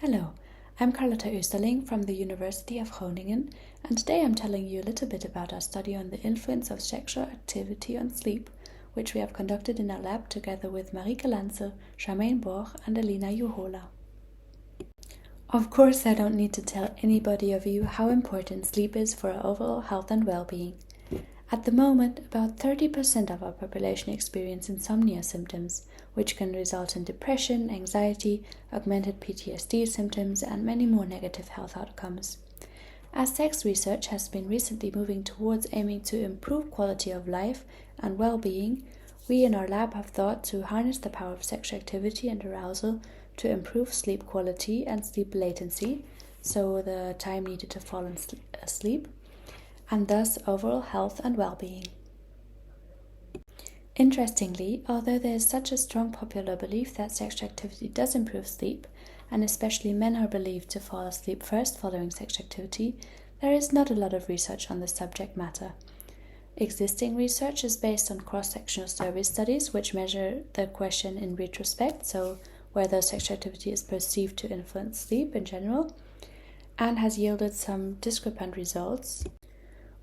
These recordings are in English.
Hello, I'm Carlotta Oesterling from the University of Groningen, and today I'm telling you a little bit about our study on the influence of sexual activity on sleep, which we have conducted in our lab together with Marieke Lanze, Charmaine Borg, and Alina Juhola. Of course, I don't need to tell anybody of you how important sleep is for our overall health and well-being. At the moment, about 30% of our population experience insomnia symptoms, which can result in depression, anxiety, augmented PTSD symptoms, and many more negative health outcomes. As sex research has been recently moving towards aiming to improve quality of life and well-being, we in our lab have thought to harness the power of sexual activity and arousal to improve sleep quality and sleep latency, so the time needed to fall asleep, and thus overall health and well-being. Interestingly, although there is such a strong popular belief that sexual activity does improve sleep, and especially men are believed to fall asleep first following sexual activity, there is not a lot of research on the subject matter. Existing research is based on cross-sectional survey studies which measure the question in retrospect, so whether sexual activity is perceived to influence sleep in general, and has yielded some discrepant results.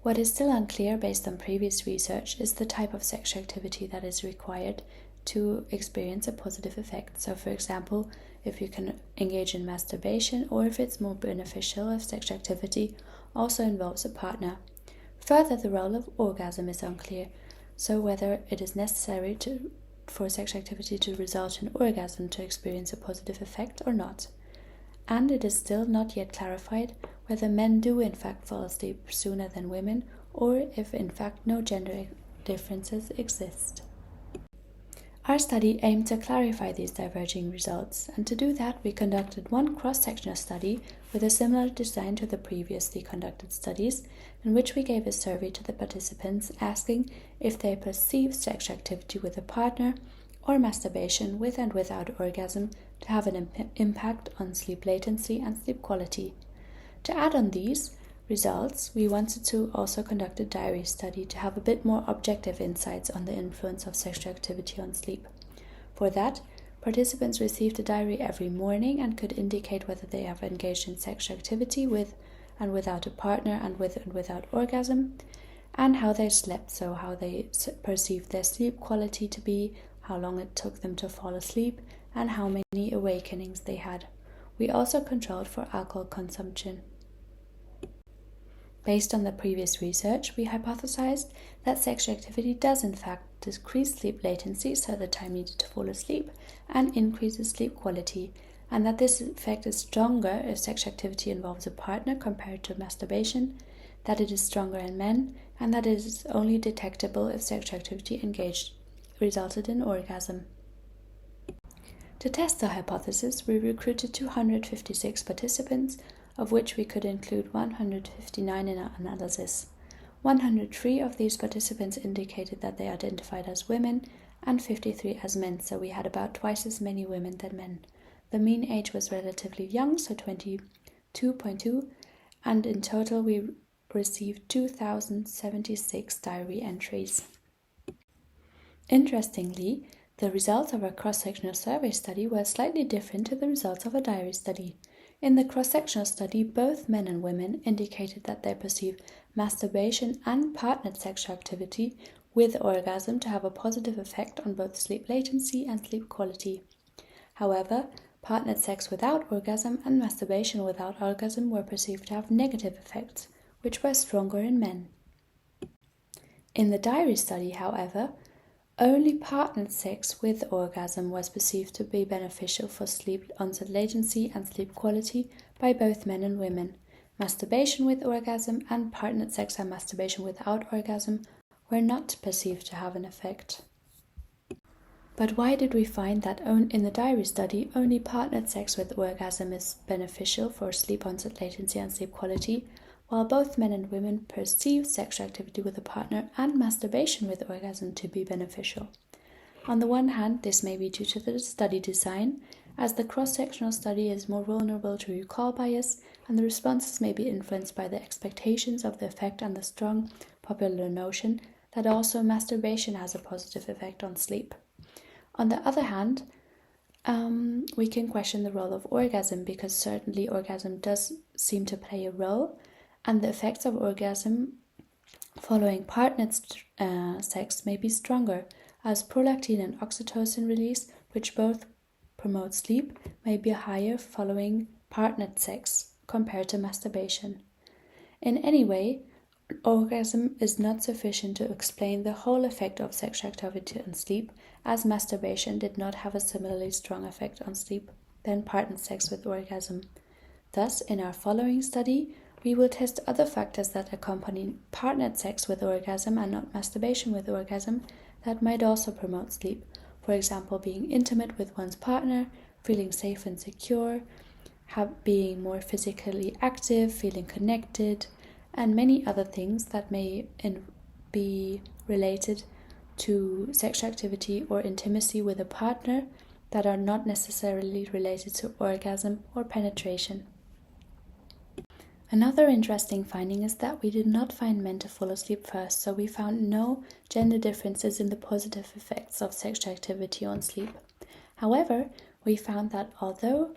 What is still unclear based on previous research is the type of sexual activity that is required to experience a positive effect. So, for example, if you can engage in masturbation, or if it's more beneficial if sexual activity also involves a partner. Further, the role of orgasm is unclear, so whether it is necessary for sexual activity to result in orgasm to experience a positive effect or not. And it is still not yet clarified whether men do in fact fall asleep sooner than women, or if in fact no gender differences exist. Our study aimed to clarify these diverging results, and to do that we conducted one cross-sectional study with a similar design to the previously conducted studies, in which we gave a survey to the participants asking if they perceive sexual activity with a partner or masturbation with and without orgasm to have an impact on sleep latency and sleep quality. To add on these results, we wanted to also conduct a diary study to have a bit more objective insights on the influence of sexual activity on sleep. For that, participants received a diary every morning and could indicate whether they have engaged in sexual activity with and without a partner and with and without orgasm, and how they slept, so how they perceived their sleep quality to be, how long it took them to fall asleep, and how many awakenings they had. We also controlled for alcohol consumption. Based on the previous research, we hypothesized that sexual activity does in fact decrease sleep latency, so the time needed to fall asleep, and increases sleep quality, and that this effect is stronger if sexual activity involves a partner compared to masturbation, that it is stronger in men, and that it is only detectable if sexual activity engaged resulted in orgasm. To test the hypothesis, we recruited 256 participants, of which we could include 159 in our analysis. 103 of these participants indicated that they identified as women and 53 as men, so we had about twice as many women than men. The mean age was relatively young, so 22.2, and in total we received 2,076 diary entries. Interestingly, the results of our cross-sectional survey study were slightly different to the results of a diary study. In the cross-sectional study, both men and women indicated that they perceive masturbation and partnered sexual activity with orgasm to have a positive effect on both sleep latency and sleep quality. However, partnered sex without orgasm and masturbation without orgasm were perceived to have negative effects, which were stronger in men. In the diary study, however, only partnered sex with orgasm was perceived to be beneficial for sleep onset latency and sleep quality by both men and women. Masturbation with orgasm and partnered sex and masturbation without orgasm were not perceived to have an effect. But why did we find that in the diary study only partnered sex with orgasm is beneficial for sleep onset latency and sleep quality, while both men and women perceive sexual activity with a partner and masturbation with orgasm to be beneficial? On the one hand, this may be due to the study design, as the cross-sectional study is more vulnerable to recall bias, and the responses may be influenced by the expectations of the effect and the strong popular notion that also masturbation has a positive effect on sleep. On the other hand, we can question the role of orgasm, because certainly orgasm does seem to play a role, and the effects of orgasm following partnered sex may be stronger, as prolactin and oxytocin release, which both promote sleep, may be higher following partnered sex compared to masturbation. In any way, orgasm is not sufficient to explain the whole effect of sexual activity on sleep, as masturbation did not have a similarly strong effect on sleep than partnered sex with orgasm. Thus, in our following study, we will test other factors that accompany partnered sex with orgasm and not masturbation with orgasm that might also promote sleep. For example, being intimate with one's partner, feeling safe and secure, being more physically active, feeling connected, and many other things that may be related to sexual activity or intimacy with a partner that are not necessarily related to orgasm or penetration. Another interesting finding is that we did not find men to fall asleep first, so we found no gender differences in the positive effects of sexual activity on sleep. However, we found that although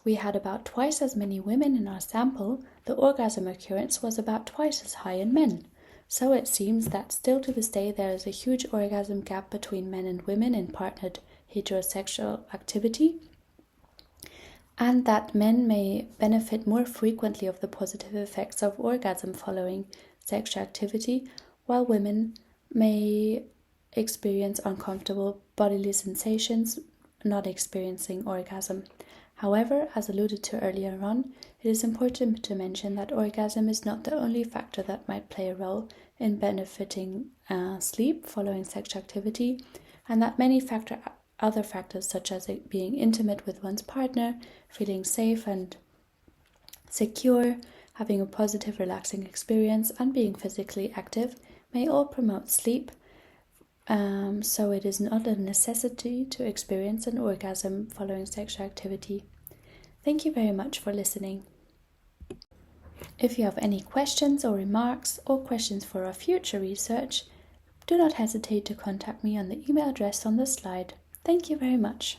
we had about twice as many women in our sample, the orgasm occurrence was about twice as high in men. So it seems that still to this day there is a huge orgasm gap between men and women in partnered heterosexual activity, and that men may benefit more frequently of the positive effects of orgasm following sexual activity, while women may experience uncomfortable bodily sensations not experiencing orgasm. However, as alluded to earlier on, it is important to mention that orgasm is not the only factor that might play a role in benefiting sleep following sexual activity, and that many other factors such as being intimate with one's partner, feeling safe and secure, having a positive relaxing experience, and being physically active may all promote sleep. So it is not a necessity to experience an orgasm following sexual activity. Thank you very much for listening. If you have any questions or remarks or questions for our future research, do not hesitate to contact me on the email address on the slide. Thank you very much.